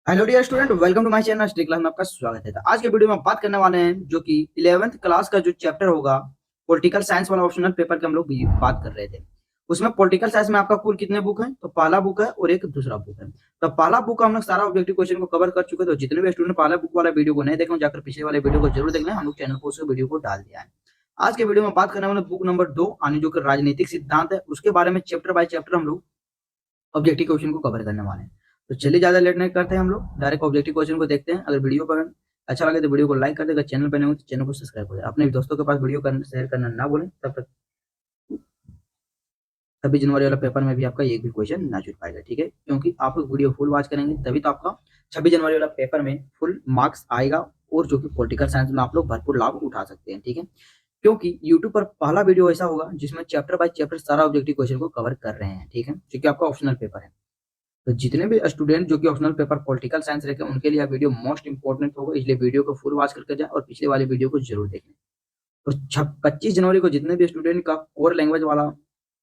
Hello dear student, welcome to my channel स्ट्री class में आपका स्वागत है। तो आज के वीडियो में बात करने वाले हैं जो कि 11th क्लास का जो चैप्टर होगा पॉलिटिकल साइंस वाला ऑप्शनल पेपर के हम लोग भी बात कर रहे थे। उसमें पॉलिटिकल साइंस में आपका कुल कितने बुक हैं? तो पहला बुक है और एक दूसरा बुक है। तो पहला बुक हम लोग सारा ऑब्जेक्टिव क्वेश्चन को कवर कर चुके हैं। तो जितने भी स्टूडेंट पहला बुक वाला वीडियो को नहीं देखे जाकर पिछले वाले वीडियो को जरूर देख लें। हम लोग चैनल पर उस वीडियो को डाल दिया है। आज के वीडियो में बात करने वाले बुक नंबर 2 यानी जो कि राजनीतिक सिद्धांत है, उसके बारे में चैप्टर बाय चैप्टर हम लोग ऑब्जेक्टिव क्वेश्चन को कवर करने वाले हैं। तो चलिए ज्यादा लेट नहीं करते हैं, हम लोग डायरेक्ट ऑब्जेक्टिव क्वेश्चन को देखते हैं। अगर वीडियो पर अच्छा लगे तो वीडियो को लाइक कर देगा, चैनल पर नहीं हो तो चैनल को सब्सक्राइब कर दे। अपने दोस्तों के पास वीडियो करना शेयर करना ना भूलें। तब तक 26 जनवरी वाला पेपर में भी आपका एक भी क्वेश्चन ना छूट पाएगा, ठीक है? क्योंकि आप लोग वीडियो फुल वॉच करेंगे तभी तो आपका 26 जनवरी वाला पेपर में फुल मार्क्स आएगा और जो कि पॉलिटिकल साइंस में आप लोग भरपूर लाभ उठा सकते हैं, ठीक है? क्योंकि यूट्यूब पर पहला वीडियो ऐसा होगा जिसमें चैप्टर बाय चैप्टर सारा ऑब्जेक्टिव क्वेश्चन को कवर कर रहे हैं, ठीक है? क्योंकि आपका ऑप्शनल पेपर है। तो जितने भी स्टूडेंट जो कि ऑप्शनल पेपर पॉलिटिकल साइंस रखे उनके लिए वीडियो मोस्ट इंपॉर्टेंट होगा, इसलिए वीडियो को फुल वॉच करके जाए और पिछले वाले वीडियो को जरूर देखें। तो 25 जनवरी को जितने भी स्टूडेंट का कोर लैंग्वेज वाला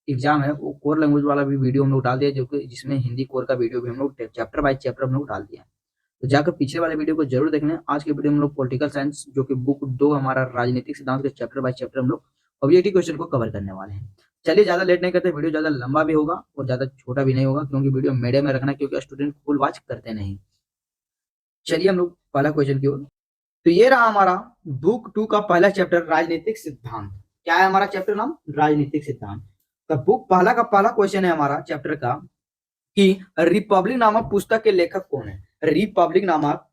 एग्जाम है वो कोर लैंग्वेज वाला भी वीडियो हम लोग डाल दिया, जो कि जिसमें हिंदी कोर का वीडियो भी हम लोग चैप्टर बाय चैप्टर हम लोग डाल दिया है। तो जाकर पिछले वाले वीडियो को जरूर देखना। आज के वीडियो में हम लोग पॉलिटिकल साइंस जो कि बुक 2 हमारा राजनीतिक सिद्धांत के चैप्टर बाय चैप्टर हम लोग ऑब्जेक्टिव क्वेश्चन को कवर करने वाले हैं। चलिए ज्यादा लेट नहीं करते, वीडियो ज्यादा लंबा भी होगा और ज्यादा छोटा भी नहीं होगा क्योंकि वीडियो मीडियम में रखना है, क्योंकि स्टूडेंट फुल वॉच करते नहीं। चलिए हम लोग पहला क्वेश्चन की ओर। तो ये रहा हमारा बुक 2 का पहला चैप्टर राजनीतिक सिद्धांत। क्या है हमारा चैप्टर नाम? राजनीतिक सिद्धांत। तो बुक पहला का पहला क्वेश्चन है हमारा चैप्टर का कि रिपब्लिक नामक पुस्तक के लेखक कौन है? रिपब्लिक नामक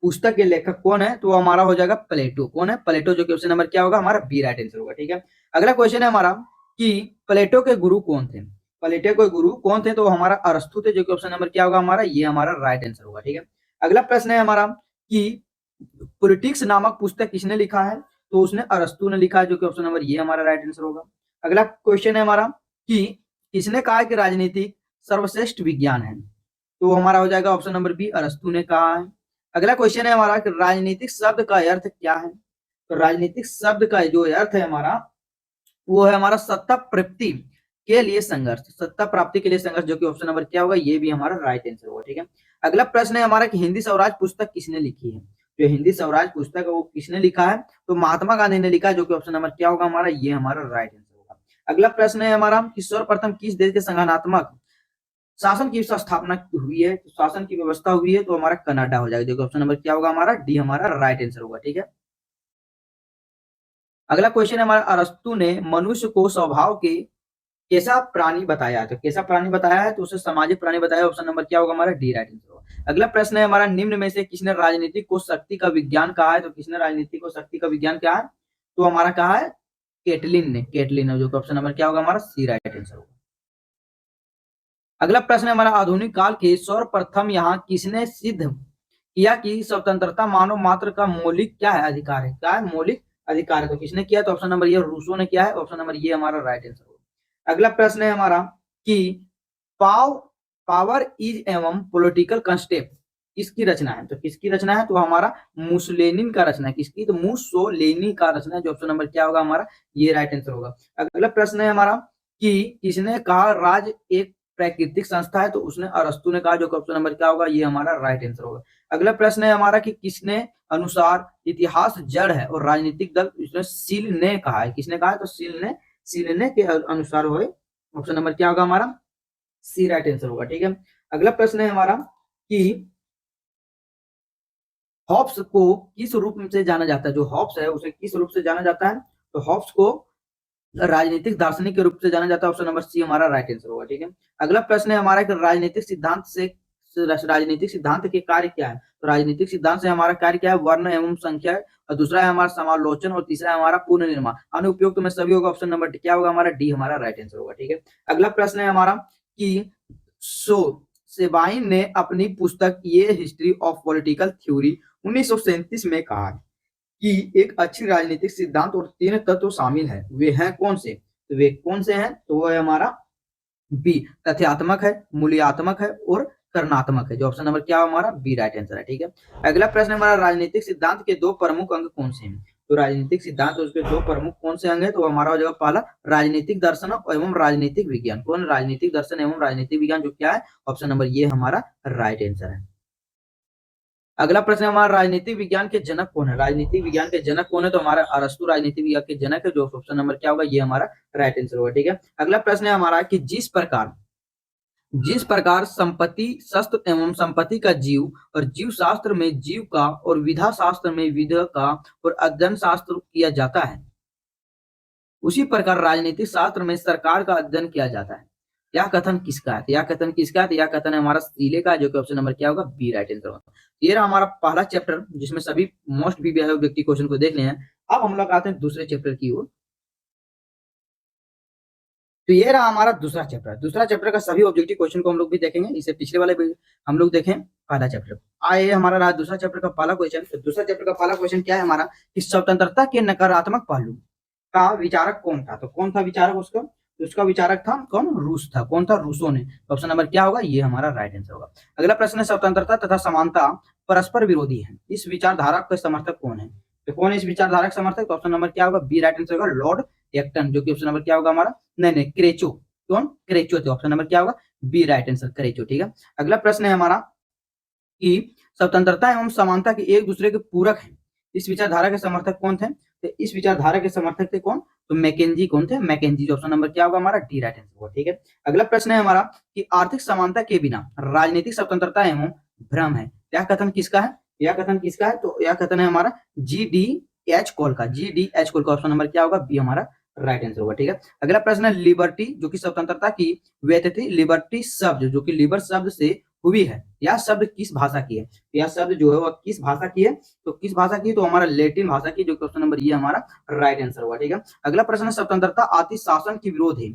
पुस्तक के लेखक कौन है? तो हमारा हो जाएगा प्लेटो। कौन है? प्लेटो, जो कि ऑप्शन नंबर क्या होगा हमारा बी राइट आंसर होगा, ठीक है? अगला क्वेश्चन है हमारा कि प्लेटो के गुरु कौन थे? प्लेटो के गुरु कौन थे? तो हमारा अरस्तु थे, जो कि ऑप्शन नंबर क्या होगा हमारा, ये हमारा राइट आंसर होगा, ठीक है? अगला प्रश्न है हमारा कि पॉलिटिक्स नामक पुस्तक किसने लिखा है? तो उसने अरस्तु ने लिखा है, जो कि ऑप्शन नंबर ये हमारा राइट आंसर होगा। अगला क्वेश्चन है हमारा कि किसने कहा कि राजनीति सर्वश्रेष्ठ विज्ञान है? तो हमारा हो जाएगा ऑप्शन नंबर बी, अरस्तु ने कहा है। अगला क्वेश्चन है हमारा कि राजनीतिक शब्द का अर्थ क्या है? तो राजनीतिक शब्द का जो अर्थ है हमारा वो है हमारा सत्ता प्राप्ति के लिए संघर्ष। सत्ता प्राप्ति के लिए संघर्ष, जो कि ऑप्शन नंबर क्या होगा, ये भी हमारा राइट आंसर होगा, ठीक है? अगला प्रश्न है हमारा कि हिंदी स्वराज पुस्तक किसने लिखी है? जो हिंदी स्वराज पुस्तक है वो किसने लिखा है? तो महात्मा गांधी ने लिखा है, जो कि ऑप्शन नंबर क्या होगा हमारा, ये हमारा राइट आंसर होगा। अगला प्रश्न है हमारा कि सर्वप्रथम किस देश के संगठनात्मक शासन की स्थापना हुई है? तो शासन की व्यवस्था हुई है तो हमारा कनाडा हो जाएगा, जो कि ऑप्शन नंबर क्या होगा हमारा, डी हमारा राइट आंसर होगा, ठीक है? अगला क्वेश्चन है हमारा अरस्तु ने मनुष्य को स्वभाव के कैसा प्राणी बताया है? तो कैसा प्राणी बताया है? तो उसे सामाजिक प्राणी बताया, ऑप्शन नंबर क्या होगा हमारा, डी राइट आंसर होगा। अगला प्रश्न है हमारा निम्न में से किसने राजनीति को शक्ति का विज्ञान कहा है? तो किसने राजनीति को शक्ति का विज्ञान कहा है? तो हमारा कहा है केटलिन ने। केटलिन है, जो कि ऑप्शन नंबर क्या होगा हमारा, सी राइट आंसर होगा। अगला प्रश्न है हमारा आधुनिक काल के सर्वप्रथम यहाँ किसने सिद्ध किया कि स्वतंत्रता मानव मात्र का मौलिक क्या है, अधिकार है? क्या है? मौलिक अधिकार है। तो किसने किया? तो ऑप्शन नंबर ये रूसो ने किया है, ऑप्शन नंबर ये हमारा राइट आंसर होगा। अगला प्रश्न है हमारा कि पाव पावर इज एवं पॉलिटिकल कंस्टेप किसकी रचना है? तो किसकी रचना है? तो हमारा मुसोलिनी का रचना है। किसकी? तो मुसोलिनी का रचना है, जो ऑप्शन नंबर क्या होगा हमारा, ये राइट आंसर होगा। अगला प्रश्न है हमारा कि किसने कहा राज एक प्राकृतिक संस्था है? तो उसने अरस्तु ने कहा, जो ऑप्शन नंबर क्या होगा, ये हमारा राइट आंसर होगा। अगला प्रश्न है हमारा कि किसने अनुसार इतिहास जड़ है और राजनीतिक दल, इसने सील ने कहा है। किसने कहा है? तो सील ने के अनुसार हो, ऑप्शन नंबर क्या होगा हमारा, सी राइट आंसर होगा, ठीक है? अगला प्रश्न है हमारा कि हॉब्स को किस रूप से जाना जाता है? जो हॉब्स है उसे किस रूप से जाना जाता है? तो हॉब्स को राजनीतिक दार्शनिक के रूप से जाना जाता है, ऑप्शन नंबर सी हमारा राइट आंसर होगा, ठीक है? अगला प्रश्न है हमारा कि राजनीतिक सिद्धांत के कार्य क्या है? तो राजनीतिक सिद्धांत से हमारा कार्य क्या है? वर्ण एवं संख्या है, और दूसरा है हमारा समालोचन, और तीसरा है हमारा पुनर्निर्माण। अनुपयुक्त में सभी होगा, ऑप्शन नंबर क्या होगा हमारा, डी हमारा राइट आंसर होगा, ठीक है? अगला प्रश्न है हमारा कि सो सेबाइन ने अपनी पुस्तक ये हिस्ट्री ऑफ पॉलिटिकल थ्योरी 1937 में कहा कि एक अच्छी राजनीतिक सिद्धांत और 3 तत्व शामिल है, वे हैं कौन से? तो वे कौन से हैं? तो वो है हमारा बी, तथ्यात्मक है, मूल्यात्मक है और करणात्मक है, जो ऑप्शन नंबर क्या हमारा, बी राइट आंसर है, ठीक है? अगला प्रश्न हमारा राजनीतिक सिद्धांत के 2 प्रमुख अंग कौन से हैं? तो राजनीतिक सिद्धांत उसके 2 प्रमुख कौन से अंग है? तो हमारा हो जाएगा पहला राजनीतिक दर्शन एवं राजनीतिक विज्ञान। कौन? राजनीतिक दर्शन एवं राजनीतिक विज्ञान, जो क्या है, ऑप्शन नंबर ये हमारा राइट आंसर है। अगला प्रश्न है हमारा, राजनीतिक विज्ञान के जनक कौन है? राजनीतिक विज्ञान के जनक कौन है? तो हमारा अरस्तु राजनीतिक विज्ञान के जनक है, जो ऑप्शन नंबर क्या होगा, ये हमारा राइट आंसर होगा। ठीक है, अगला प्रश्न है हमारा कि जिस प्रकार संपत्ति, शस्त्र एवं संपत्ति का जीव और जीव शास्त्र में जीव का और विधा शास्त्र में विधा का और अध्ययन शास्त्र किया जाता है, उसी प्रकार राजनीतिक शास्त्र में सरकार का अध्ययन किया जाता है। यह कथन किसका है? यह कथन किसका है? यह कथन है हमारा सीले का, जो कि ऑप्शन नंबर क्या होगा, बी राइट आंसर होगा। ये रहा हमारा पहला चैप्टर, जिसमें सभी मोस्ट भी व्यक्ति क्वेश्चन को देख ले हैं। अब हम लोग आते हैं दूसरे चैप्टर की ओर। तो ये रहा हमारा दूसरा चैप्टर। दूसरा चैप्टर का सभी ऑब्जेक्टिव क्वेश्चन को हम लोग भी देखेंगे। इससे पिछले वाले भी हम लोग देखें पहला चैप्टर। आए हमारा रहा दूसरा चैप्टर का पहला क्वेश्चन। तो दूसरा चैप्टर का पहला क्वेश्चन क्या है हमारा, कि स्वतंत्रता के नकारात्मक पहलू का विचारक कौन था? तो कौन था विचारक उसका? तो उसका विचारक था कौन? रूस था। कौन था? रूसो ने। तो ऑप्शन नंबर क्या होगा, ये हमारा राइट आंसर होगा। अगला प्रश्न है, स्वतंत्रता तथा समानता परस्पर विरोधी है, इस विचारधारा का समर्थक कौन है? तो कौन है इस विचारधारा का समर्थक? तो ऑप्शन नंबर क्या होगा, बी राइट आंसर होगा, लॉर्ड एक्टन, जो कि ऑप्शन नंबर क्या होगा हमारा, नहीं क्रेचो। कौन? क्रेचो थे। ऑप्शन नंबर क्या होगा, बी राइट आंसर, क्रेचो। ठीक है, अगला प्रश्न है हमारा कि स्वतंत्रता एवं समानता के एक दूसरे के पूरक हैं, इस विचारधारा के समर्थक कौन थे? तो इस विचारधारा के समर्थक थे कौन? तो मैकेंजी। कौन थे? मैकेंजी। ऑप्शन नंबर क्या होगा हमारा, डी राइट आंसर होगा। ठीक है, अगला प्रश्न है हमारा कि आर्थिक समानता के बिना राजनीतिक स्वतंत्रता एवं भ्रम है, यह कथन किसका है? यह कथन किसका है? तो यह कथन है हमारा जी डी एच कॉल का। जी डी एच कॉल का। ऑप्शन नंबर क्या होगा, बी हमारा राइट आंसर होगा। ठीक है, अगला प्रश्न है, लिबर्टी जो कि स्वतंत्रता की व्युत्पत्ति, लिबर्टी शब्द जो कि लिबर शब्द से हुई है, यह शब्द किस भाषा की है? यह शब्द जो है वह किस भाषा की है? तो किस भाषा की? तो हमारा लैटिन भाषा की, जो क्वेश्चन नंबर ये हमारा राइट आंसर होगा। ठीक है, अगला प्रश्न है, स्वतंत्रता अति शासन की विरोध है,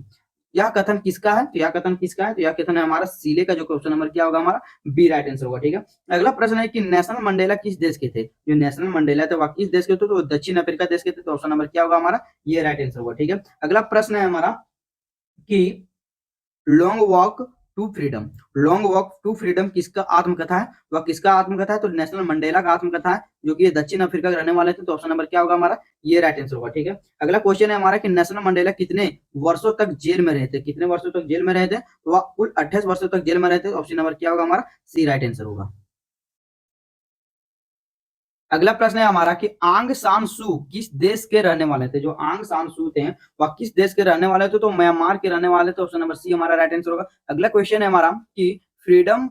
यह कथन किसका है? तो यह कथन किसका है? तो यह कथन है हमारा सीले का, जो क्वेश्चन नंबर क्या होगा हमारा, बी राइट आंसर होगा। ठीक है, अगला प्रश्न है कि नेशनल मंडेला किस देश के थे? जो नेशनल मंडेला थे वह किस देश के थे? तो दक्षिण अफ्रीका देश के थे। तो ऑप्शन नंबर क्या होगा हमारा, ये राइट आंसर होगा। ठीक है, अगला प्रश्न है हमारा कि long walk to freedom, long walk to freedom किसका आत्मकथा है? वह किसका आत्मकथा है? तो नेशनल मंडेला का आत्मकथा है, जो कि ये दक्षिण अफ्रीका के रहने वाले थे। तो ऑप्शन नंबर क्या होगा हमारा, ये राइट आंसर होगा। ठीक है, अगला क्वेश्चन है हमारा कि नेशनल मंडेला कितने वर्षों तक जेल में रहे थे? कितने वर्षों तक जेल में रहे थे? तो वह कुल 28 वर्षों तक जेल में रहे थे। ऑप्शन नंबर क्या होगा हमारा, सी राइट आंसर होगा। अगला प्रश्न है हमारा कि आंग सान सू किस देश के रहने वाले थे? जो आंग सान सू थे वह किस देश के रहने वाले थे? तो म्यांमार के रहने वाले थे। ऑप्शन नंबर सी हमारा राइट आंसर होगा। अगला क्वेश्चन है हमारा कि फ्रीडम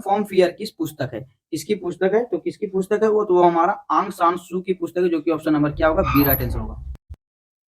फ्रॉम फियर किस पुस्तक है? किसकी पुस्तक है? तो किसकी पुस्तक है वो? तो हमारा आंग सान सू की पुस्तक है, जो कि ऑप्शन नंबर क्या होगा, बी राइट आंसर होगा।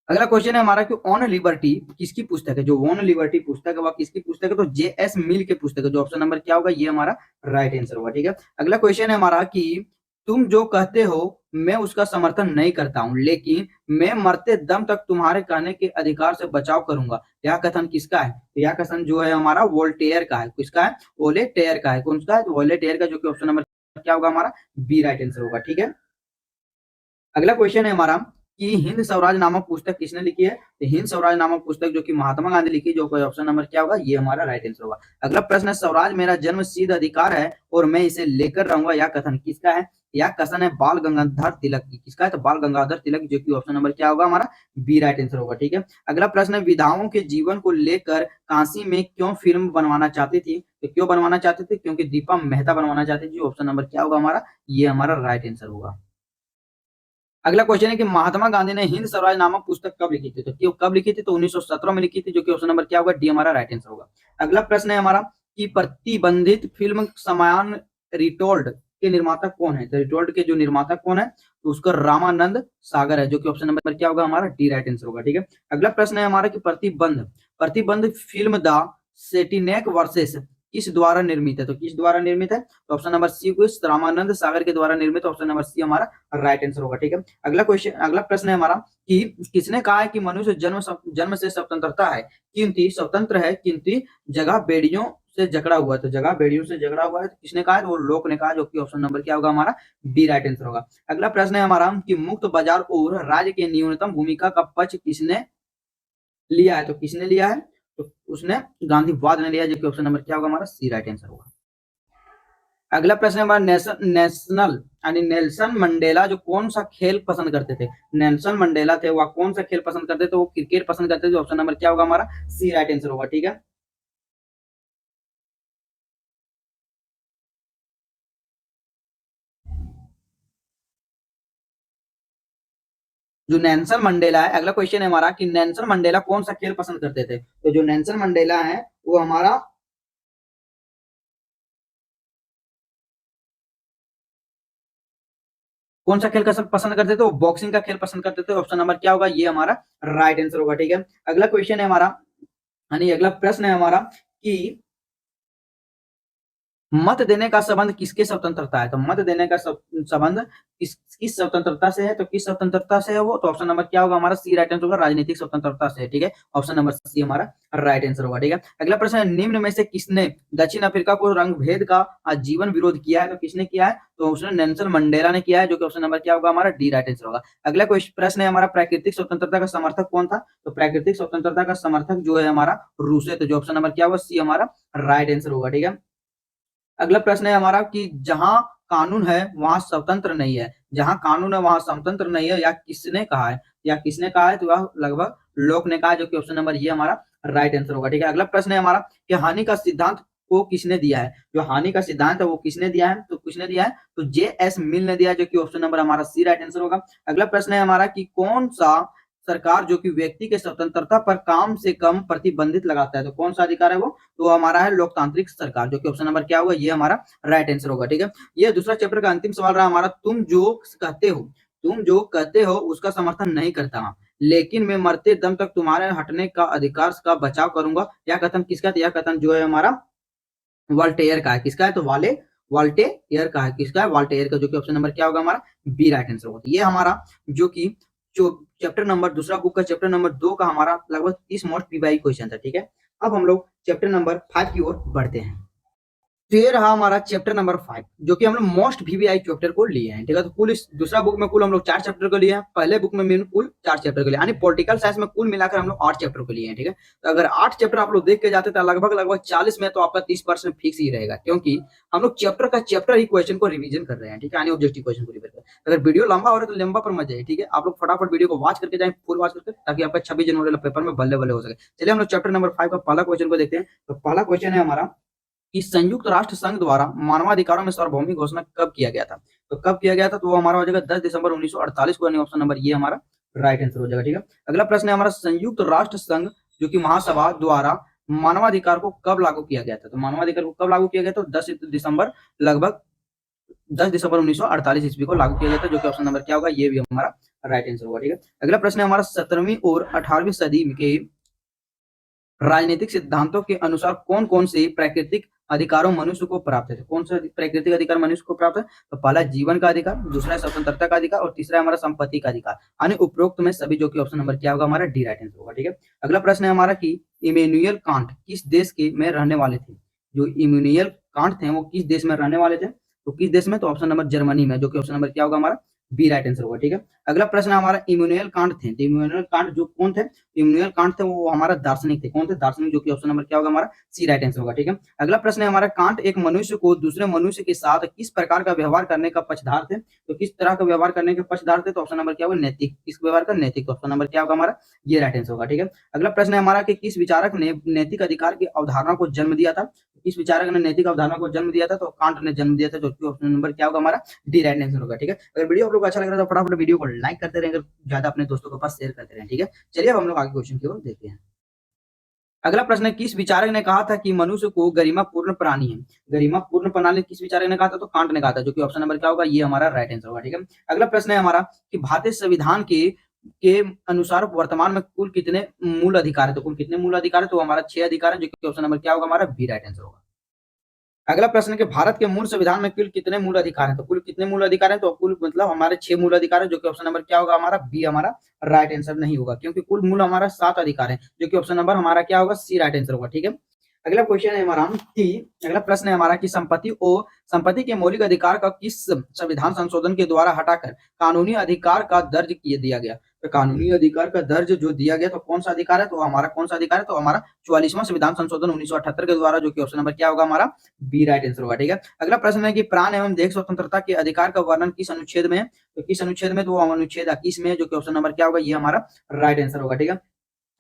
अगला क्वेश्चन है हमारा कि ऑन लिबर्टी किसकी पुस्तक है? जो ऑन लिबर्टी पुस्तक है वह किसकी पुस्तक है? तो जे एस मिल की पुस्तक है, जो ऑप्शन नंबर क्या होगा, ये हमारा राइट आंसर होगा। ठीक है, अगला क्वेश्चन है हमारा कि तुम जो कहते हो मैं उसका समर्थन नहीं करता हूं, लेकिन मैं मरते दम तक तुम्हारे कहने के अधिकार से बचाव करूंगा, यह कथन किसका है? तो यह कथन जो है हमारा वोल्टेयर का है। किसका है? वोल्टेयर का है। कौन सा है? तो वोल्टेयर का, जो कि ऑप्शन नंबर क्या होगा हमारा, बी राइट आंसर होगा। ठीक है, अगला क्वेश्चन है हमारा कि हिंद स्वराज नामक पुस्तक किसने लिखी है? तो हिंद स्वराज नामक पुस्तक जो कि महात्मा गांधी लिखी, जो कोई ऑप्शन नंबर क्या होगा, ये हमारा राइट आंसर होगा। अगला प्रश्न है, स्वराज मेरा जन्म सिद्ध अधिकार है और मैं इसे लेकर रहूंगा, यह कथन किसका है? यह कथन है बाल गंगाधर तिलक की। किसका है? तो बाल गंगाधर तिलक, जो कि ऑप्शन नंबर क्या होगा हमारा, बी राइट आंसर होगा। ठीक है, अगला प्रश्न है, विधाओं के जीवन को लेकर काशी में क्यों फिल्म बनवाना चाहती थी? तो क्यों बनवाना चाहती थी? क्योंकि दीपा मेहता बनवाना चाहती थी। ऑप्शन नंबर क्या होगा हमारा, ये हमारा राइट आंसर होगा। अगला क्वेश्चन है कि महात्मा गांधी ने हिंद स्वराज नामक पुस्तक कब लिखी थी? तो क्यों कब लिखी थी? तो 1917 में लिखी थी, जो कि ऑप्शन नंबर क्या होगा, डी हमारा राइट आंसर होगा। अगला प्रश्न है हमारा कि प्रतिबंधित फिल्म समान रिटोल्ड के निर्माता कौन है? तो रिटोल्ड के जो निर्माता कौन है? तो उसका रामानंद सागर है, जो कि ऑप्शन नंबर क्या होगा हमारा, डी राइट आंसर होगा। ठीक है, अगला प्रश्न है हमारा कि प्रतिबंध प्रतिबंध फिल्म द सेटिनेक वर्सेस किस द्वारा निर्मित है? तो किस द्वारा निर्मित है? तो ऑप्शन नंबर सी को रामानंद सागर के द्वारा निर्मित। ऑप्शन नंबर सी हमारा राइट आंसर होगा। ठीक है, अगला क्वेश्चन, अगला प्रश्न है हमारा कि किसने कहा है कि मनुष्य जन्म से स्वतंत्रता है, किंतु स्वतंत्र है किंतु जगह बेड़ियों से जकड़ा हुआ है? तो जगह बेड़ियों से जकड़ा हुआ है, तो किसने कहा है? वो लोक ने कहा, जो कि ऑप्शन नंबर क्या होगा हमारा, बी राइट आंसर होगा। अगला प्रश्न है हमारा कि मुक्त बाजार और राज्य के न्यूनतम भूमिका का पक्ष किसने लिया है? तो किसने लिया है? तो उसने गांधीवाद ने लिया, जो कि ऑप्शन नंबर क्या होगा हमारा, सी राइट आंसर होगा। अगला प्रश्न है हमारा, नेशनल यानी नेल्सन मंडेला जो कौन सा खेल पसंद करते थे? नेल्सन मंडेला थे वह कौन सा खेल पसंद करते थे? वो क्रिकेट पसंद करते थे। ऑप्शन नंबर क्या होगा हमारा, सी राइट आंसर होगा। ठीक है, जो नेल्सन मंडेला है, अगला क्वेश्चन है हमारा कि नेल्सन मंडेला कौन सा खेल पसंद करते थे। तो जो नेल्सन मंडेला है वो हमारा कौन सा खेल का सब पसंद करते थे, वो बॉक्सिंग का खेल पसंद करते थे। ऑप्शन नंबर क्या होगा, ये हमारा राइट आंसर होगा। ठीक है, अगला क्वेश्चन है हमारा, यानी अगला प्रश्न है हमारा कि मत देने का संबंध किसके स्वतंत्रता है। तो मत देने का संबंध किस स्वतंत्रता से है, तो किस स्वतंत्रता से है वो, तो ऑप्शन नंबर क्या होगा हमारा, सी राइट आंसर होगा, राजनीतिक स्वतंत्रता से। ठीक है, ऑप्शन नंबर सी हमारा राइट आंसर होगा। ठीक है, अगला प्रश्न है, निम्न में से किसने दक्षिण अफ्रीका को रंग भेद का आजीवन विरोध किया है। तो किसने किया है, तो ऑप्शन नेल्सन मंडेला ने किया है, जो कि ऑप्शन नंबर क्या होगा हमारा, डी राइट आंसर होगा। अगला प्रश्न है हमारा, प्राकृतिक स्वतंत्रता का समर्थक कौन था। तो प्राकृतिक स्वतंत्रता का समर्थक जो है हमारा रूस है, तो जो ऑप्शन नंबर क्या होगा, सी हमारा राइट आंसर होगा। ठीक है, अगला प्रश्न है हमारा कि जहां कानून है वहां स्वतंत्र नहीं है। जहां कानून है वहां स्वतंत्र नहीं है, या किसने कहा है, या किसने कहा है, तो वह लगभग लोक ने कहा है, जो कि ऑप्शन नंबर ये हमारा राइट आंसर होगा। ठीक है, अगला प्रश्न है हमारा कि हानि का सिद्धांत को किसने दिया है। जो हानि का सिद्धांत है वो किसने दिया है, तो किसने दिया है, तो जे एस मिल ने दिया है, जो कि ऑप्शन नंबर हमारा सी राइट आंसर होगा। अगला प्रश्न है हमारा कि कौन सा सरकार जो कि व्यक्ति के स्वतंत्रता पर काम से कम प्रतिबंधित लगाता है। तो कौन सा अधिकार है वो, तो हमारा है लोकतांत्रिक सरकार, जो कि ऑप्शन नंबर क्या होगा, ये हमारा राइट आंसर होगा। ठीक है, ये दूसरा चैप्टर का अंतिम सवाल रहा हमारा, तुम जो कहते हो उसका समर्थन नहीं करता, लेकिन मैं मरते दम तक तुम्हारे हटने का अधिकार का बचाव करूंगा। यह कथन किसका है, यह कथन जो है हमारा वॉल्टेयर का है। किसका है, तो वॉल्टेयर का है। किसका है, वॉल्टेयर का, जो कि ऑप्शन नंबर क्या होगा हमारा, बी राइट आंसर होगा। ये हमारा जो कि जो चैप्टर नंबर दूसरा बुक का चैप्टर नंबर 2 का हमारा लगभग 30 मोस्ट पीवाई क्वेश्चन था। ठीक है, अब हम लोग चैप्टर नंबर 5 की ओर बढ़ते हैं। तो ये रहा हमारा चैप्टर नंबर 5, जो कि हम लोग मोस्ट वीवीआई चैप्टर को लिए हैं। ठीक है, तो कुल इस दूसरा बुक में कुल हम लोग 4 चैप्टर को लिए हैं, पहले बुक में कुल 4 चैप्टर को लिए, यानी पॉलिटिकल साइंस में कुल मिलाकर हम लोग 8 चैप्टर को लिए हैं। ठीक है, तो अगर 8 चैप्टर आप लोग देख के जाते तो लगभग 40 में तो आपका 30% फिक्स ही रहेगा, क्योंकि हम लोग चैप्टर का चैप्टर ही क्वेश्चन को रिवीजन कर रहे हैं। ठीक है, यानी ऑब्जेक्टिव क्वेश्चन को रिवीजन कर रहे हैं। अगर वीडियो लंबा हो रहा है तो लंबा पर मत जाइए। ठीक है, आप लोग फटाफट वीडियो को वॉच करके जाए, फुल वॉच करके, ताकि आपका 26 जनवरी वाला पेपर में बल्ले बल्ले हो सके। चलिए हम लोग चैप्टर नंबर 5 का पहला क्वेश्चन को देखते हैं। तो पहला क्वेश्चन है हमारा कि संयुक्त राष्ट्र संघ द्वारा मानवाधिकारों में सार्वभौमिक घोषणा कब किया गया था। तो कब किया गया था, तो वो हमारा हो जाएगा 10 दिसंबर 1948 को, यानी ऑप्शन नंबर ये हमारा राइट आंसर हो जाएगा। ठीक है, अगला प्रश्न है हमारा, संयुक्त राष्ट्र संघ जो कि महासभा द्वारा मानवाधिकार को कब लागू किया गया था। तो मानवाधिकार को कब लागू किया गया, तो 10 दिसंबर लगभग 10 दिसंबर 1948 ईस्वी को लागू किया गया था, जो कि ऑप्शन नंबर क्या होगा, ये भी हमारा राइट आंसर होगा। ठीक है, अगला प्रश्न है हमारा, 17वीं और 18वीं सदी के राजनीतिक सिद्धांतों के अनुसार कौन कौन से प्राकृतिक अधिकारों मनुष्य को प्राप्त है। कौन सा प्राकृतिक अधिकार मनुष्य को प्राप्त है, तो पहला जीवन का अधिकार, दूसरा स्वतंत्रता का अधिकार, और तीसरा हमारा संपत्ति का अधिकार, यानी उपरोक्त में सभी, जो कि ऑप्शन नंबर क्या होगा हमारा, डी राइट आंसर होगा। ठीक है, अगला प्रश्न है हमारा कि इमेनुअल कांट किस देश के में रहने वाले थे। जो इमेनुअल कांट थे वो किस देश में रहने वाले थे, तो किस देश में, तो ऑप्शन नंबर जर्मनी में, जो कि ऑप्शन नंबर क्या होगा हमारा, बी राइट आंसर होगा। ठीक है, अगला प्रश्न हमारा, इमेनुअल कांट थे, तो इमेनुअल कांट जो कौन थे, इमेनुअल कांट थे वो हमारा दार्शनिक थे। कौन थे, दार्शनिक, जो कि ऑप्शन नंबर क्या होगा हमारा, सी राइट आंसर होगा। ठीक है, अगला प्रश्न है हमारा, कांट एक मनुष्य को दूसरे मनुष्य के साथ किस प्रकार का व्यवहार करने का पक्षधार थे। तो किस तरह का व्यवहार करने के पक्षधार थे, तो ऑप्शन नंबर क्या होगा, नैतिक। किस व्यवहार का, नैतिक, ऑप्शन नंबर क्या होगा हमारा, ये राइट आंसर होगा। ठीक है, अगला प्रश्न है हमारा कि किस विचारक ने नैतिक अधिकार की अवधारणा को जन्म दिया था। किस विचारक ने नैतिक अवधारणा को जन्म दिया था, तो कांट ने जन्म दिया था, जो कि ऑप्शन नंबर क्या होगा हमारा, डी राइट आंसर होगा। ठीक है, अगर वीडियो आप लोग को अच्छा लग रहा है तो फटाफट वीडियो को लाइक करते रहें, अगर ज्यादा अपने दोस्तों के पास शेयर करते रहें। ठीक है, चलिए अब हम लोग आगे क्वेश्चन की ओर देखते हैं। अगला प्रश्न है, किस विचारक ने कहा था कि मनुष्य को गरिमापूर्ण प्राणी है। गरिमापूर्ण प्राणी किस विचारक ने कहा था, तो कांट ने कहा था, जो कि ऑप्शन नंबर क्या होगा, ये हमारा राइट आंसर होगा। ठीक है, अगला प्रश्न है हमारा कि भारतीय संविधान के अनुसार वर्तमान में कुल कितने मूल अधिकार है। तो कुल कितने मूल अधिकार है, तो हमारा 6 अधिकार है, जो कि ऑप्शन नंबर क्या होगा हमारा, बी राइट आंसर होगा। अगला प्रश्न है कि भारत के मूल संविधान में कुल कितने मूल अधिकार हैं। तो कुल कितने मूल अधिकार हैं, तो कुल मतलब हमारे 6 मूल अधिकार है, जो कि ऑप्शन नंबर क्या होगा हमारा, बी हमारा राइट आंसर नहीं होगा, क्योंकि कुल मूल हमारा 7 अधिकार है, जो कि ऑप्शन नंबर हमारा क्या होगा, सी राइट आंसर होगा। ठीक है, अगला क्वेश्चन है हमारा कि अगला प्रश्न है हमारा कि संपत्ति के मौलिक अधिकार का किस संविधान संशोधन के द्वारा हटाकर कानूनी अधिकार का दर्ज किया दिया गया। तो कानूनी अधिकार का दर्ज जो दिया गया, तो कौन सा अधिकार है, तो हमारा कौन सा अधिकार है, तो हमारा 44वां संविधान संशोधन 1978 के द्वारा, जो कि ऑप्शन नंबर क्या होगा हमारा, बी राइट आंसर होगा। ठीक है, अगला प्रश्न है कि प्राण एवं देह स्वतंत्रता के अधिकार का वर्णन किस अनुच्छेद में है। तो किस अनुच्छेद में, तो अनुच्छेद 21 में, जो कि ऑप्शन नंबर क्या होगा, ये हमारा राइट आंसर होगा। ठीक है,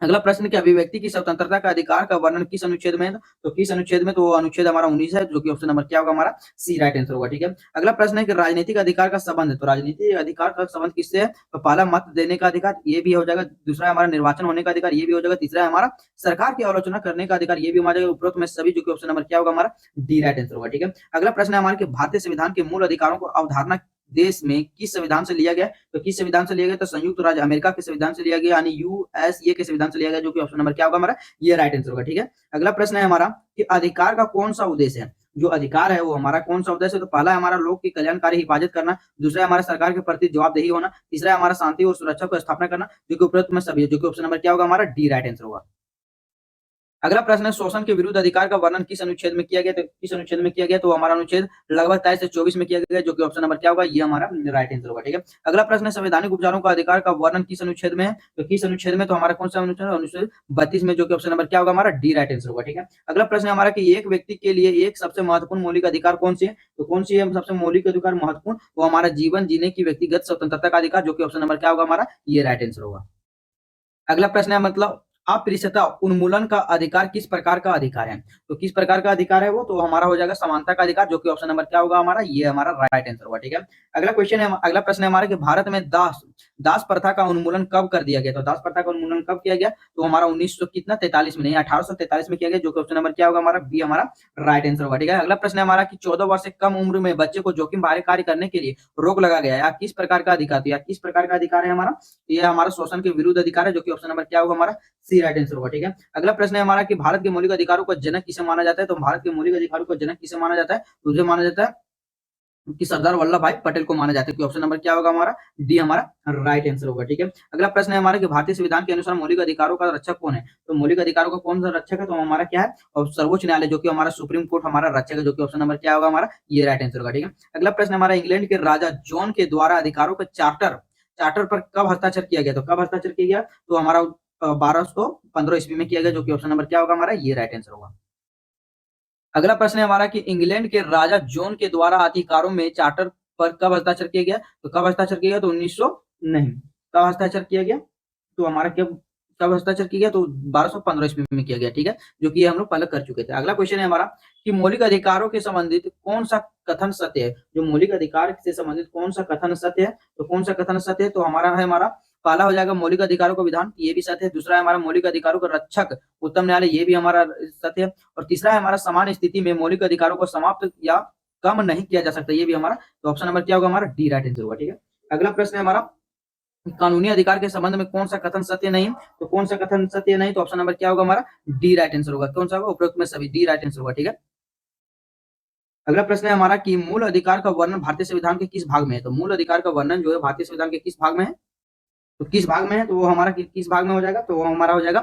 अगला प्रश्न कि अभिव्यक्ति की स्वतंत्रता का अधिकार का वर्णन किस अनुच्छेद में है? तो किस अनुच्छेद में? तो वो अनुच्छेद हमारा 19 है, जो कि ऑप्शन नंबर क्या होगा हमारा सी राइट आंसर होगा। ठीक है, अगला प्रश्न है कि राजनीतिक अधिकार का संबंध है, तो राजनीतिक अधिकार का संबंध किससे है? तो पहला मत देने का अधिकार, ये भी हो जाएगा। दूसरा है हमारा निर्वाचन होने का अधिकार, ये भी हो जाएगा। तीसरा है हमारा सरकार की आलोचना करने का अधिकार, ये भी हमारा उपरोक्त में सभी, जो कि ऑप्शन नंबर क्या होगा हमारा डी राइट आंसर होगा। ठीक है, अगला प्रश्न है हमारे कि भारतीय संविधान के मूल अधिकारों को अवधारणा देश में किस संविधान से लिया गया? तो किस संविधान से लिया गया? तो संयुक्त राज्य अमेरिका के संविधान से लिया गया, यानी यूएसए के संविधान से लिया गया, जो कि ऑप्शन नंबर क्या होगा हमारा ये राइट आंसर होगा। ठीक है, अगला प्रश्न है हमारा कि अधिकार का कौन सा उद्देश्य है? जो अधिकार है वो हमारा कौन सा उद्देश्य है? तो पहला है हमारा लोग की कल्याणकारी हिफाजत करना, दूसरा है हमारा सरकार के प्रति जवाबदेही होना, तीसरा है हमारा शांति और सुरक्षा को स्थापना करना, जो कि उपरोक्त में सभी है, जो कि ऑप्शन नंबर क्या होगा हमारा डी राइट आंसर होगा। अगला प्रश्न है शोषण के विरुद्ध अधिकार का वर्णन किस अनुच्छेद में किया गया? तो किस अनुच्छेद में किया गया? तो हमारा अनुच्छेद लगभग 23 से 24 में किया गया, जो कि ऑप्शन नंबर क्या होगा ये हमारा राइट आंसर होगा। ठीक है, अगला प्रश्न है संवैधानिक उपचारों का अधिकार का वर्णन किस अनुच्छेद में है? तो किस अनुच्छेद में? तो हमारा कौन सा अनुच्छेद? अनुच्छेद 32 में, जो कि ऑप्शन नंबर क्या होगा हमारा डी राइट आंसर होगा। ठीक है, अगला प्रश्न है हमारा कि एक व्यक्ति के लिए एक सबसे महत्वपूर्ण मौलिक अधिकार कौन सी है? तो कौन सी है सबसे मौलिक अधिकार महत्वपूर्ण? वो हमारा जीवन जीने की व्यक्तिगत स्वतंत्रता का अधिकार, जो कि ऑप्शन नंबर क्या होगा हमारा ये राइट आंसर होगा। अगला प्रश्न है मतलब अप्रियता उन्मूलन का अधिकार किस प्रकार का अधिकार है? तो किस प्रकार का अधिकार है वो? तो हमारा हो जाएगा समानता का अधिकार, जो कि ऑप्शन नंबर क्या होगा हमारा ये हमारा राइट आंसर होगा। ठीक है, अगला क्वेश्चन है, अगला प्रश्न है हमारा कि भारत में दास दास प्रथा का उन्मूलन कब कर दिया गया? तो दास प्रथा का उन्मूलन कब किया गया? तो हमारा 1900 कितना 43 में नहीं 1843 में किया गया, जो कि ऑप्शन नंबर क्या होगा हमारा बी हमारा राइट आंसर होगा। ठीक है, अगला प्रश्न है हमारा कि 14 वर्ष से कम उम्र में बच्चे को जोखिम भरे कार्य करने के लिए रोक लगा गया या किस प्रकार का अधिकार? तो या किस प्रकार का अधिकार है हमारा? ये हमारा शोषण के विरुद्ध अधिकार है, जो कि ऑप्शन नंबर क्या होगा हमारा सी राइट आंसर होगा। ठीक है, अगला प्रश्न है हमारा कि भारत के मौलिक अधिकारों को जनक किसे माना जाता है? तो भारत के मौलिक अधिकारों को जनक किसे माना जाता है? तो उसे माना जाता है कि सरदार वल्लभ भाई पटेल को माना जाता है, कि ऑप्शन नंबर क्या होगा हमारा डी हमारा राइट आंसर होगा। ठीक है, अगला प्रश्न है हमारा कि भारतीय संविधान के अनुसार मौलिक अधिकारों का रक्षक कौन है? तो मौलिक अधिकारों का कौन सा रक्षक है? तो हमारा क्या है? और सर्वोच्च न्यायालय, जो कि हमारा सुप्रीम कोर्ट हमारा रक्षक है, जो कि ऑप्शन नंबर क्या होगा हमारा ये राइट आंसर होगा। ठीक है, अगला प्रश्न हमारा इंग्लैंड के राजा जॉन के द्वारा अधिकारों का चार्टर चार्टर पर कब हस्ताक्षर किया गया? तो कब हस्ताक्षर किया गया? तो हमारा 1215 ईस्वी में किया गया, जो कि ऑप्शन नंबर क्या होगा हमारा ये राइट आंसर होगा। अगला प्रश्न है हमारा कि इंग्लैंड के राजा जॉन के द्वारा अधिकारों में चार्टर पर कब हस्ताक्षर किया गया? तो कब हस्ताक्षर किया गया? तो 1900 नहीं, कब हस्ताक्षर किया गया? तो हमारा कब कब हस्ताक्षर किया गया? तो 1215 ईस्वी में किया गया। ठीक है, जो कि हम लोग पहले कर चुके थे। अगला क्वेश्चन है हमारा कि मौलिक अधिकारों के संबंधित कौन सा कथन सत्य है? जो मौलिक अधिकार से संबंधित कौन सा कथन सत्य है? तो कौन सा कथन सत्य है? तो हमारा है हमारा पहला हो जाएगा मौलिक अधिकारों का विधान, ये भी सत्य है। दूसरा है हमारा मौलिक अधिकारों का रक्षक उच्चतम न्यायालय, ये भी हमारा सत्य है। और तीसरा है हमारा समान स्थिति में मौलिक अधिकारों को समाप्त या कम नहीं किया जा सकता, ये भी हमारा, तो ऑप्शन नंबर क्या होगा हमारा डी राइट आंसर होगा। ठीक है, अगला प्रश्न है हमारा कानूनी अधिकार के संबंध में कौन सा कथन सत्य नहीं? तो कौन सा कथन सत्य नहीं? तो ऑप्शन नंबर क्या होगा हमारा डी राइट आंसर होगा। कौन सा होगा? उपरोक्त में सभी डी राइट आंसर होगा। ठीक है, अगला प्रश्न है हमारा कि मूल अधिकार का वर्णन भारतीय संविधान के किस भाग में है? तो मूल अधिकार का वर्णन जो है भारतीय संविधान के किस भाग में है? तो किस भाग में है? तो वो हमारा किस भाग में हो जाएगा? तो वो हमारा हो जाएगा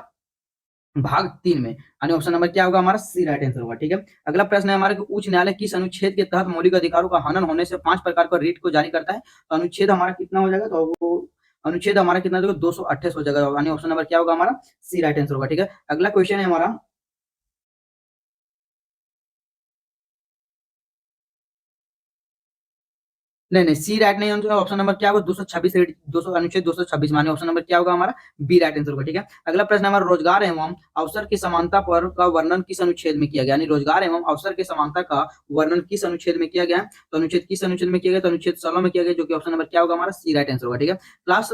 भाग 3 में, यानी ऑप्शन नंबर क्या होगा हमारा सी राइट आंसर होगा। ठीक है, अगला प्रश्न है हमारा कि उच्च न्यायालय किस अनुच्छेद के तहत मौलिक अधिकारों का हनन होने से 5 प्रकार का रीट को जारी करता है? तो अनुच्छेद हमारा कितना हो जाएगा? तो वो अनुच्छेद हमारा कितना हो जाएगा? 228 हो जाएगा, यानी ऑप्शन नंबर क्या होगा हमारा सी राइट आंसर होगा। ठीक है, अगला क्वेश्चन है हमारा नहीं नहीं सी राइट नहीं होगा, ऑप्शन नंबर क्या होगा 226 200 अनुच्छेद 226 माने ऑप्शन नंबर क्या होगा हमारा बी राइट आंसर होगा। ठीक है, अगला प्रश्न हमारा रोजगार एवं अवसर की समानता पर का वर्णन किस अनुच्छेद में किया गया? यानी रोजगार एवं अवसर की समानता का वर्णन किस अनुच्छेद में किया गया? तो अनुच्छेद किस अनुच्छेद में किया गया? तो अनुच्छेद 16 में किया गया, जो कि ऑप्शन नंबर क्या होगा हमारा सी राइट आंसर होगा। ठीक है, क्लास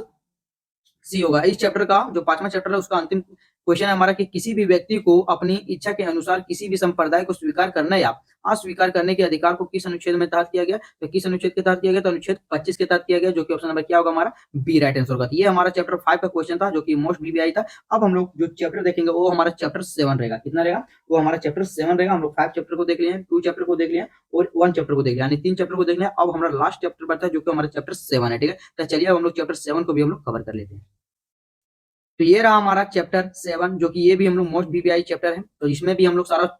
सी होगा। इस चैप्टर का जो 5वां चैप्टर है उसका अंतिम क्वेश्चन है हमारा कि किसी भी व्यक्ति को अपनी इच्छा के अनुसार किसी भी संप्रदाय को स्वीकार करने या अस्वीकार करने के अधिकार को किस अनुच्छेद में तहत किया गया? तो किस अनुच्छेद के तहत किया गया? तो अनुच्छेद 25 के तहत किया गया, जो कि ऑप्शन नंबर क्या होगा हमारा बी राइट आंसर होगा। ये हमारा चैप्टर 5 का क्वेश्चन था, जो कि मोस्ट बीबीआई था। अब हम लोग जो चैप्टर देखेंगे वो हमारा चैप्टर 7 रहेगा। कितना रहेगा? वो हमारा चैप्टर 7 रहेगा। हम लोग 5 चैप्टर को देख लिए, 2 चैप्टर को देख लिए और 1 चैप्टर को देख लिया, यानी 3 चैप्टर को देख लिया। अब हमारा लास्ट चैप्टर बचा है, जो कि हमारा चैप्टर 7 है। ठीक है, तो चलिए अब हम लोग चैप्टर 7 को भी हम लोग कवर कर लेते हैं। तो ये रहा हमारा चैप्टर 7, जो कि ये भी हम लोग मोस्ट बीबीआई चैप्टर है। तो इसमें भी हम लोग सारा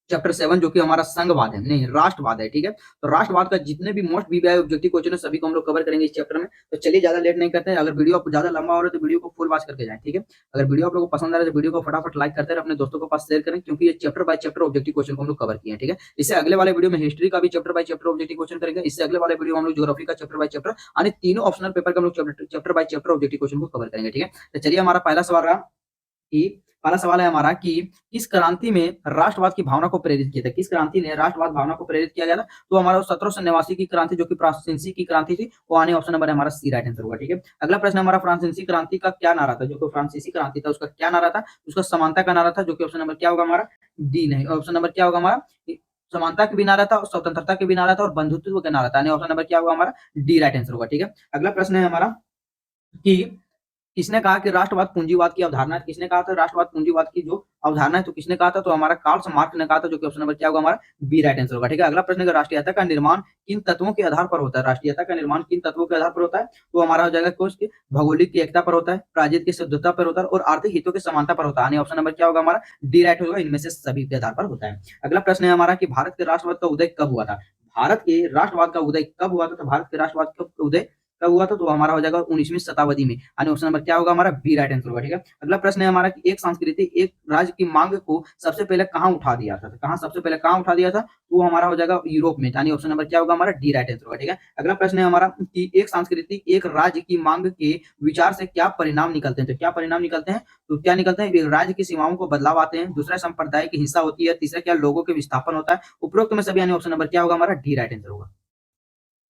चैप्टर 7 जो कि हमारा संघवाद है, नहीं राष्ट्रवाद है। ठीक है, तो राष्ट्रवाद का जितने भी मोस्ट बीबीआई ऑब्जेक्टिव क्वेश्चन है सभी को हम लोग कवर करेंगे इस चैप्टर में। तो चलिए ज्यादा लेट नहीं करते हैं। अगर वीडियो आपको ज्यादा लंबा हो रहा है तो वीडियो को फुल वॉच करके जाएं। ठीक है, अगर वीडियो आप लोगों को पसंद आ रहा है तो वीडियो को फटाफट लाइक करते हैं, अपने दोस्तों के पास शेयर करें, क्योंकि ये chapter by chapter objective question को हम लोग कवर किए हैं। ठीक है, इससे अगले वाले वीडियो में हिस्ट्री का भी chapter by chapter objective question करेंगे। इससे अगले वाले वीडियो में हम लोग ज्योग्राफी का चैप्टर बाय चैप्टर यानी तीनों ऑप्शनल पेपर का हम लोग chapter by chapter objective question को कवर करेंगे। ठीक है, तो चलिए हमारा पहला सवाल रहा कि पहला सवाल है हमारा कि किस क्रांति में राष्ट्रवाद की भावना को प्रेरित किया था? किस क्रांति ने राष्ट्रवाद भावना को प्रेरित किया गया था? तो हमारा 1789 की क्रांति जो कि फ्रांसीसी की क्रांति थी, वो आने ऑप्शन नंबर है हमारा सी राइट आंसर होगा, ठीक है। अगला प्रश्न हमारा फ्रांसीसी क्रांति का क्या नारा था? जो कि फ्रांसीसी क्रांति था उसका क्या नारा था? उसका समानता का नारा था, जो कि ऑप्शन नंबर क्या होगा हमारा डी नहीं, ऑप्शन नंबर क्या होगा हमारा समानता के भी नारा था और स्वतंत्रता के भी नारा था और बंधुत्व का नारा था। ऑप्शन नंबर क्या होगा हमारा डी राइट आंसर होगा, ठीक है। अगला प्रश्न है हमारा कि किसने कहा कि राष्ट्रवाद पूंजीवाद की अवधारणा है? किसने कहा था राष्ट्रवाद पूंजीवाद की जो अवधारणा है, तो किसने कहा था? तो हमारा कार्ल मार्क्स ने कहा था, जो कि ऑप्शन नंबर क्या होगा हमारा बी राइट आंसर होगा, ठीक है। अगला प्रश्न है राष्ट्रीयता का निर्माण किन तत्वों के आधार पर होता है? राष्ट्रीयता का निर्माण किन तत्वों के आधार पर होता है? तो हमारा हो जाएगा कुछ भौगोलिक की एकता पर होता है, प्रायजित की शुद्धता पर होता है और आर्थिक हितों की समानता पर होता है। ऑप्शन नंबर क्या होगा हमारा डी राइट होगा, इनमें से सभी के आधार पर होता है। अगला प्रश्न है हमारा कि भारत के राष्ट्रवाद का उदय कब हुआ था? भारत के राष्ट्रवाद का उदय कब हुआ था? तो भारत के राष्ट्रवाद का उदय कब हुआ था? तो हमारा हो जाएगा 19वीं शताब्दी में। यानी ऑप्शन नंबर क्या होगा हमारा बी राइट आंसर होगा, ठीक है। अगला प्रश्न है हमारा कि एक संस्कृति एक राज्य की मांग को सबसे पहले कहाँ उठा दिया था? कहाँ सबसे पहले कहाँ उठा दिया था? तो हमारा हो जाएगा यूरोप में। यानी ऑप्शन नंबर क्या होगा हमारा डी राइट आंसर होगा, ठीक है। अगला प्रश्न है हमारा कि एक संस्कृति एक राज्य की मांग के विचार से क्या परिणाम निकलते हैं? तो क्या परिणाम निकलते हैं? तो क्या निकलते हैं? एक राज्य की सीमाओं को बदलाव आते हैं, दूसरा संप्रदाय की हिस्सा होती है, तीसरा क्या लोगों के विस्थापन होता है। उपरोक्त में सभी, यानी ऑप्शन नंबर क्या होगा हमारा डी राइट आंसर होगा।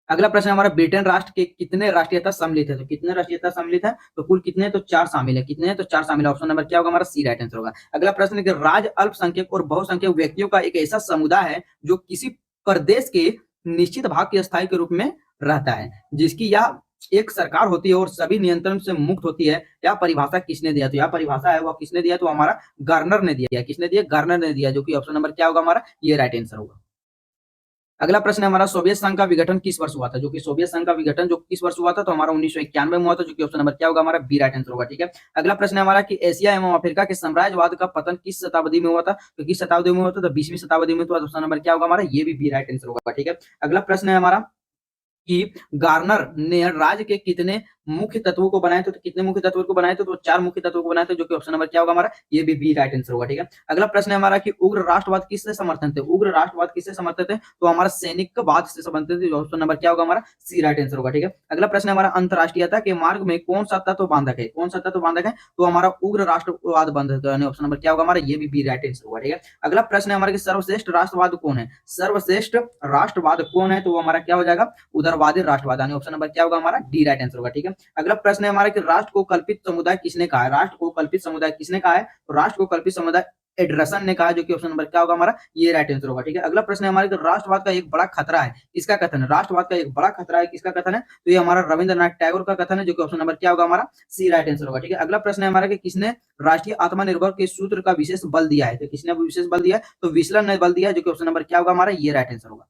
अगला प्रश्न हमारा ब्रिटेन राष्ट्र के कितने राष्ट्रीयता सम्मिलित है? तो कितने राष्ट्रीयता सम्मिलित है? तो कुल कितने? तो 4 शामिल है। कितने? तो 4 शामिल है। ऑप्शन नंबर क्या होगा हमारा सी राइट आंसर होगा। अगला प्रश्न है कि राज्य अल्पसंख्यक और बहुसंख्यक व्यक्तियों का एक ऐसा समुदाय है जो किसी प्रदेश के निश्चित भाग के स्थायी के रूप में रहता है, जिसकी यह एक सरकार होती है और सभी नियंत्रण से मुक्त होती है। यह परिभाषा किसने दिया? तो यह परिभाषा है वो किसने दिया? तो हमारा गार्नर ने दिया। किसने दिया? गार्नर ने दिया, जो कि ऑप्शन नंबर क्या होगा हमारा ये राइट आंसर होगा। अगला प्रश्न है हमारा सोवियत संघ का विघटन किस वर्ष हुआ था? जो कि सोवियत संघ का विघटन जो किस वर्ष हुआ था? तो हमारा 1991 में हुआ था, जो कि ऑप्शन नंबर क्या होगा हमारा बी राइट आंसर होगा, ठीक है। अगला प्रश्न है हमारा कि एशिया एवं अफ्रीका के साम्राज्यवाद का पतन किस शताब्दी में हुआ था? तो किस शताब्दी में हुआ था? तो 20वीं शताब्दी में। तो ऑप्शन नंबर क्या होगा हमारा ये भी बी राइट आंसर होगा, ठीक है। अगला प्रश्न है हमारा कि गार्नर ने राज्य के कितने मुख्य तत्वों को बनाए थे? तो कितने मुख्य तत्वों को बनाए थे? तो 4 मुख्य तत्वों को बनाए थे, जो कि ऑप्शन नंबर क्या होगा हमारा ये भी बी राइट आंसर होगा, ठीक है। अगला प्रश्न है हमारा कि उग्र राष्ट्रवाद किससे समर्थन थे? उग्र राष्ट्रवाद किससे समर्थन थे? तो हमारा सैनिकवाद से समर्थन थे, ऑप्शन नंबर क्या होगा हमारा सी राइट आंसर होगा, ठीक है। अगला प्रश्न है हमारा अंतरराष्ट्रीयता के मार्ग में कौन सा तत्व बांधक है? कौन सा तत्व बांधक है? तो हमारा उग्र राष्ट्रवाद बांधक है, ऑप्शन नंबर क्या होगा हमारा ये भी बी राइट आंसर होगा, ठीक है। अगला प्रश्न है हमारा कि सर्वश्रेष्ठ राष्ट्रवाद कौन है? सर्वश्रेष्ठ राष्ट्रवाद कौन है? तो वो हमारा क्या हो जाएगा उदारवादी राष्ट्रवाद, यानी ऑप्शन नंबर क्या होगा हमारा डी राइट आंसर होगा, ठीक है। अगला प्रश्न है हमारा कि राष्ट्र को कल्पित समुदाय किसने कहा है? राष्ट्र को कल्पित समुदाय किसने कहा है? तो राष्ट्र को कल्पित समुदाय एडरसन ने कहा, जो कि ऑप्शन नंबर क्या होगा हमारा ये राइट आंसर होगा, ठीक है। अगला प्रश्न है हमारे राष्ट्रवाद का एक बड़ा खतरा है, किसका कथन है? राष्ट्रवाद का एक बड़ा खतरा है, किसका कथन है? तो ये हमारा रविंद्रनाथ टैगोर का कथन है, जो कि ऑप्शन नंबर क्या होगा हमारा सी राइट आंसर होगा, ठीक है। अगला प्रश्न है हमारा कि किसने राष्ट्रीय आत्मनिर्भर के सूत्र का विशेष बल दिया है? तो किसने विशेष बल दिया है? तो विस्लन ने बल दिया है, जो कि ऑप्शन नंबर क्या होगा हमारा ये राइट आंसर होगा।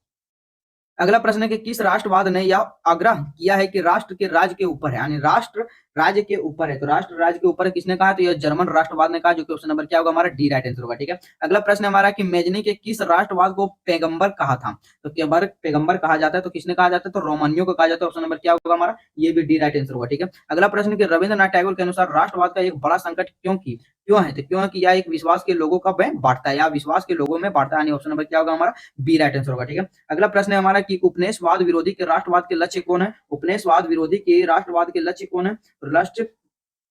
अगला प्रश्न है कि किस राष्ट्रवाद ने यह आग्रह किया है कि राष्ट्र के राज्य के ऊपर है, यानी राष्ट्र राज्य के ऊपर है। तो राष्ट्र राज्य के ऊपर है किसने कहा? तो यह जर्मन राष्ट्रवाद ने कहा, जो कि ऑप्शन नंबर क्या होगा हमारा डी राइट आंसर होगा, ठीक है। अगला प्रश्न है हमारा कि मेजनी के किस राष्ट्रवाद को पैगंबर कहा था? तो पैगंबर पैगंबर कहा जाता है, तो किसने कहा जाता है? तो रोमानियों को कहा जाता है, ऑप्शन नंबर क्या होगा हमारा ये भी डी राइट आंसर होगा, ठीक है। अगला प्रश्न कि रविंद्रनाथ टैगोर के अनुसार राष्ट्रवाद का एक बड़ा संकट क्यों है? तो क्यों है कि यह एक विश्वास के लोगों का बांटता है, या विश्वास के लोगों में बांटता है, यानी ऑप्शन नंबर क्या होगा हमारा बी राइट आंसर होगा, ठीक है। अगला प्रश्न है हमारा कि उपनिवेशवाद विरोधी के राष्ट्रवाद के लक्ष्य कौन है? उपनिवेशवाद विरोधी के राष्ट्रवाद के लक्ष्य कौन है? लक्ष्य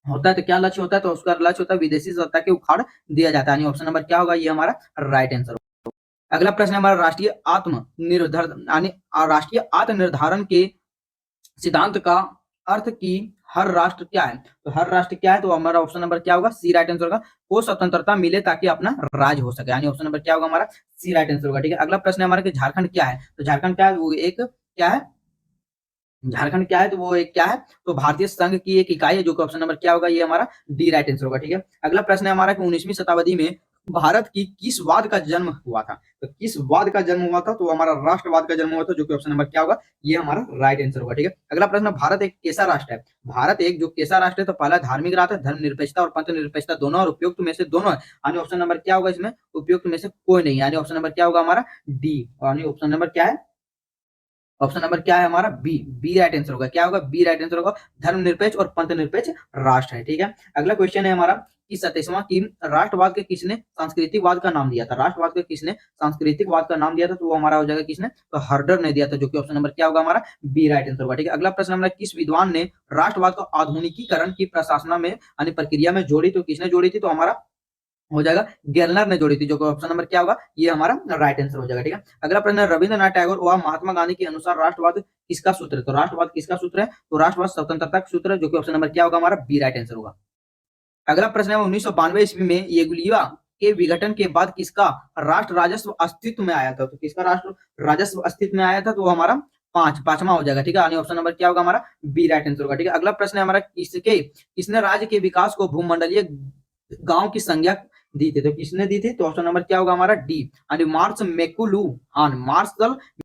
होता है तो क्या लक्ष्य होता है? तो उसका लक्ष्य होता है विदेशी सत्ता के उखाड़ दिया जाता है, यानी ऑप्शन नंबर क्या होगा ये हमारा राइट आंसर होगा। अगला प्रश्न है हमारा राष्ट्रीय आत्मनिर्धारण के सिद्धांत का अर्थ की हर राष्ट्र क्या है? तो हर राष्ट्र क्या है? तो हमारा ऑप्शन नंबर क्या होगा सी राइट आंसर होगा, को स्वतंत्रता मिले ताकि अपना राज हो सके, यानी ऑप्शन नंबर क्या होगा हमारा सी राइट आंसर होगा, ठीक है। अगला प्रश्न है हमारा कि झारखंड क्या है? तो झारखंड क्या है? वो एक क्या है? झारखंड क्या है? तो वो एक क्या है? तो भारतीय संघ की एक इकाई है, जो कि ऑप्शन नंबर क्या होगा ये हमारा डी राइट आंसर होगा, ठीक है। अगला प्रश्न है हमारा कि 19वीं शताब्दी में भारत की किस वाद का जन्म हुआ था? तो किस वाद का जन्म हुआ था? तो हमारा राष्ट्रवाद का जन्म हुआ था, जो कि ऑप्शन नंबर क्या होगा ये हमारा राइट आंसर होगा, ठीक है। अगला प्रश्न, भारत एक कैसा राष्ट्र है? भारत एक जो कैसा राष्ट्र है? तो पहला धार्मिक राष्ट्र है, धर्मनिरपेक्षता और पंथ निरपेक्षता दोनों और उपयुक्त में से दोनों है, यानी ऑप्शन नंबर क्या होगा इसमें उपयुक्त में से कोई नहीं, यानी ऑप्शन नंबर क्या होगा हमारा डी, यानी ऑप्शन नंबर क्या है ऑप्शन नंबर क्या है हमारा बी राइट आंसर होगा। क्या होगा? बी राइट आंसर होगा। धर्मनिरपेक्ष और पंथ निरपेक्ष राष्ट्र है। ठीक है, अगला क्वेश्चन है हमारा कि 27वां की राष्ट्रवाद के किसने सांस्कृतिकवाद का नाम दिया था? राष्ट्रवाद के किसने सांस्कृतिकवाद का नाम दिया था? तो वो हमारा हो जाएगा किसने? तो हर्डर ने दिया था, जो कि ऑप्शन नंबर क्या होगा हमारा? बी राइट आंसर होगा। ठीक है, अगला प्रश्न हमारा किस विद्वान ने राष्ट्रवाद को आधुनिकीकरण की प्रशासना में यानी प्रक्रिया में जोड़ी? तो किसने जोड़ी थी? तो हमारा हो जाएगा गेलनर ने जोड़ी थी, जो कि ऑप्शन नंबर क्या होगा? ये हमारा राइट आंसर हो जाएगा। ठीक है, अगला प्रश्न है रविंद्रनाथ टैगोर व महात्मा गांधी के अनुसार राष्ट्रवाद किसका सूत्र है? तो राष्ट्रवाद किसका सूत्र है? तो राष्ट्रवाद स्वतंत्रता का सूत्र है, जो कि ऑप्शन नंबर क्या होगा हमारा? बी राइट आंसर होगा। अगला प्रश्न है 1992 ईस्वी में येगुलिया के विघटन के बाद किसका राष्ट्र राजस्व अस्तित्व में आया था? तो किसका राष्ट्र राजस्व अस्तित्व में आया था? तो वो हमारा पांचवा हो जाएगा। ठीक है, ऑप्शन नंबर क्या होगा हमारा? बी राइट आंसर होगा। ठीक है, अगला प्रश्न है हमारा किसने राज्य के विकास को भूमंडलीय गांव की संज्ञा दी थी? तो किसने दी थी? तो ऑप्शन नंबर क्या होगा हमारा? डी यानी मार्शल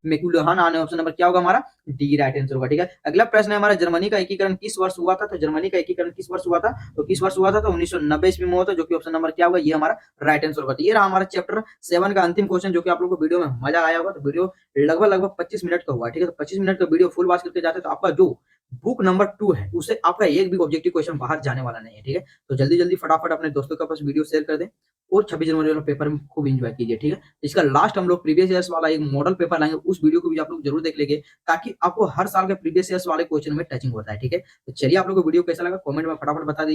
मैक्लुहान आने ऑप्शन नंबर क्या होगा हमारा? डी राइट आंसर होगा। ठीक है, अगला प्रश्न है हमारा जर्मनी का एकीकरण किस वर्ष हुआ था? तो जर्मनी का एकीकरण किस वर्ष हुआ था? तो किस वर्ष हुआ था? तो 1990 ईस्वी में हुआ था, जो कि ऑप्शन नंबर क्या होगा? ये हमारा राइट आंसर होगा। तो ये रहा हमारा चैप्टर 7 का अंतिम क्वेश्चन, जो कि आप लोगों को वीडियो में मजा आया होगा। तो वीडियो लगभग 25 मिनट का हुआ। ठीक है, तो 25 मिनट का वीडियो फुल वॉच करके जाते तो आपका जो बुक नंबर 2 है उससे आपका एक भी ऑब्जेक्टिव क्वेश्चन बाहर जाने वाला नहीं है। ठीक है, तो जल्दी जल्दी फटाफट अपने दोस्तों के पास वीडियो शेयर कर दें और 26 जनवरी वाला पेपर में खूब एंजॉय कीजिए। ठीक है, इसका लास्ट हम लोग प्रीवियस ईयर्स वाला एक मॉडल पेपर लाएंगे, उस वीडियो को भी आप लोग जरूर देख लेंगे, ताकि आपको हर साल के प्रीवियस ईयर्स वाले क्वेश्चन में टचिंग होता है। ठीक है, तो चलिए आप लोग को वीडियो कैसा लगा कमेंट में फटाफट बता दीजिए।